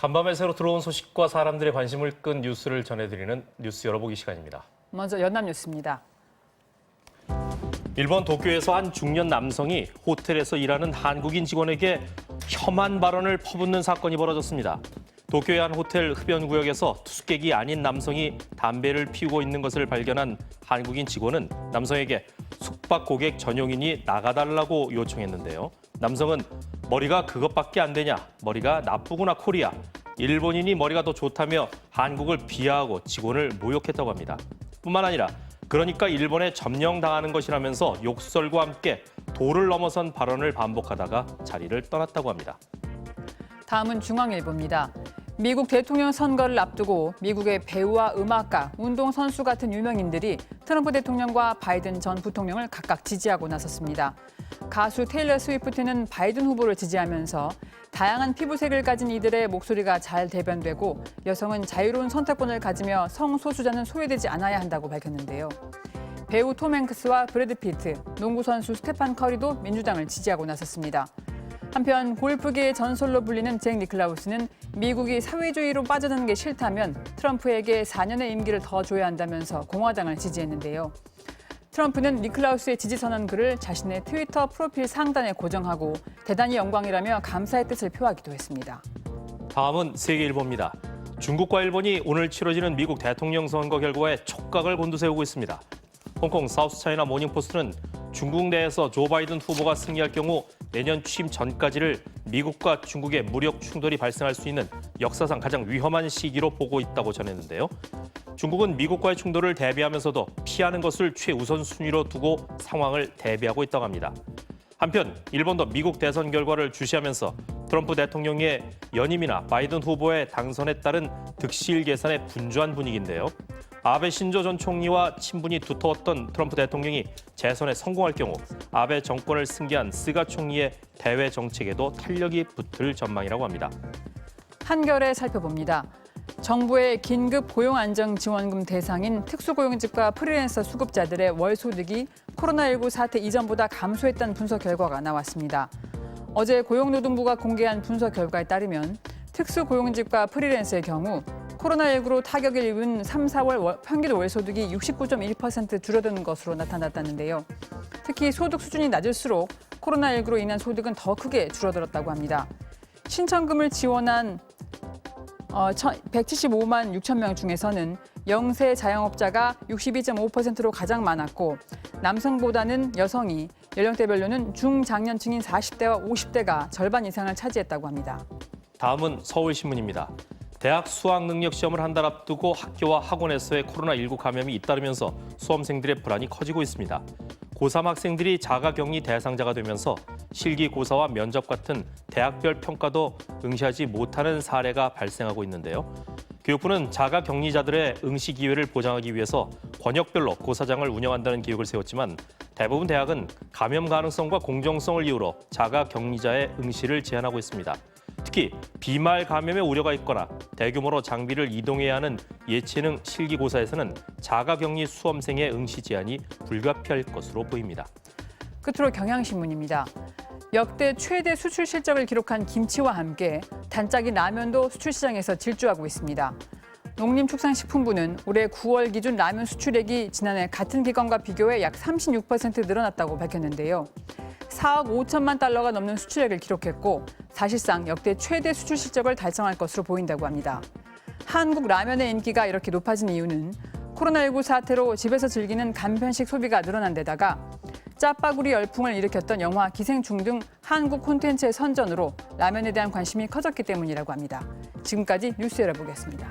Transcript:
간밤에 새로 들어온 소식과 사람들의 관심을 끈 뉴스를 전해드리는 뉴스 열어보기 시간입니다. 먼저 연합 뉴스입니다. 일본 도쿄에서 한 중년 남성이 호텔에서 일하는 한국인 직원에게 혐한 발언을 퍼붓는 사건이 벌어졌습니다. 도쿄의 한 호텔 흡연구역에서 투숙객이 아닌 남성이 담배를 피우고 있는 것을 발견한 한국인 직원은 남성에게 숙박 고객 전용인이 나가달라고 요청했는데요. 남성은 머리가 그것밖에 안 되냐, 머리가 나쁘구나 코리아, 일본인이 머리가 더 좋다며 한국을 비하하고 직원을 모욕했다고 합니다. 뿐만 아니라 그러니까 일본에 점령당하는 것이라면서 욕설과 함께 도를 넘어선 발언을 반복하다가 자리를 떠났다고 합니다. 다음은 중앙일보입니다. 미국 대통령 선거를 앞두고 미국의 배우와 음악가, 운동선수 같은 유명인들이 트럼프 대통령과 바이든 전 부통령을 각각 지지하고 나섰습니다. 가수 테일러 스위프트는 바이든 후보를 지지하면서 다양한 피부색을 가진 이들의 목소리가 잘 대변되고 여성은 자유로운 선택권을 가지며 성소수자는 소외되지 않아야 한다고 밝혔는데요. 배우 톰 행크스와 브래드 피트, 농구선수 스테판 커리도 민주당을 지지하고 나섰습니다. 한편 골프계의 전설로 불리는 잭 니클라우스는 미국이 사회주의로 빠져드는 게 싫다면 트럼프에게 4년의 임기를 더 줘야 한다면서 공화당을 지지했는데요. 트럼프는 니클라우스의 지지 선언 글을 자신의 트위터 프로필 상단에 고정하고 대단히 영광이라며 감사의 뜻을 표하기도 했습니다. 다음은 세계일보입니다. 중국과 일본이 오늘 치러지는 미국 대통령 선거 결과에 촉각을 곤두세우고 있습니다. 홍콩 사우스차이나 모닝포스트는 중국 내에서 조 바이든 후보가 승리할 경우 내년 취임 전까지를 미국과 중국의 무력 충돌이 발생할 수 있는 역사상 가장 위험한 시기로 보고 있다고 전했는데요. 중국은 미국과의 충돌을 대비하면서도 피하는 것을 최우선 순위로 두고 상황을 대비하고 있다고 합니다. 한편 일본도 미국 대선 결과를 주시하면서 트럼프 대통령의 연임이나 바이든 후보의 당선에 따른 득실 계산에 분주한 분위기인데요. 아베 신조 전 총리와 친분이 두터웠던 트럼프 대통령이 재선에 성공할 경우 아베 정권을 승계한 스가 총리의 대외 정책에도 탄력이 붙을 전망이라고 합니다. 한겨레 살펴봅니다. 정부의 긴급 고용안정지원금 대상인 특수고용직과 프리랜서 수급자들의 월 소득이 코로나19 사태 이전보다 감소했다는 분석 결과가 나왔습니다. 어제 고용노동부가 공개한 분석 결과에 따르면 특수고용직과 프리랜서의 경우 코로나19로 타격을 입은 3, 4월 평균 월소득이 69.1% 줄어드는 것으로 나타났다는데요. 특히 소득 수준이 낮을수록 코로나19로 인한 소득은 더 크게 줄어들었다고 합니다. 신청금을 지원한 175만 6천 명 중에서는 영세 자영업자가 62.5%로 가장 많았고 남성보다는 여성이 연령대별로는 중장년층인 40대와 50대가 절반 이상을 차지했다고 합니다. 다음은 서울신문입니다. 대학 수학능력시험을 한 달 앞두고 학교와 학원에서의 코로나19 감염이 잇따르면서 수험생들의 불안이 커지고 있습니다. 고3 학생들이 자가격리 대상자가 되면서 실기고사와 면접 같은 대학별 평가도 응시하지 못하는 사례가 발생하고 있는데요. 교육부는 자가격리자들의 응시 기회를 보장하기 위해서 권역별로 고사장을 운영한다는 계획을 세웠지만 대부분 대학은 감염 가능성과 공정성을 이유로 자가격리자의 응시를 제한하고 있습니다. 특히 비말 감염의 우려가 있거나 대규모로 장비를 이동해야 하는 예체능 실기고사에서는 자가격리 수험생의 응시 제한이 불가피할 것으로 보입니다. 끝으로 경향신문입니다. 역대 최대 수출 실적을 기록한 김치와 함께 단짝인 라면도 수출 시장에서 질주하고 있습니다. 농림축산식품부는 올해 9월 기준 라면 수출액이 지난해 같은 기간과 비교해 약 36% 늘어났다고 밝혔는데요. 4억 5천만 달러가 넘는 수출액을 기록했고 사실상 역대 최대 수출 실적을 달성할 것으로 보인다고 합니다. 한국 라면의 인기가 이렇게 높아진 이유는 코로나19 사태로 집에서 즐기는 간편식 소비가 늘어난 데다가 짜파구리 열풍을 일으켰던 영화 기생충 등 한국 콘텐츠의 선전으로 라면에 대한 관심이 커졌기 때문이라고 합니다. 지금까지 뉴스 열어보겠습니다.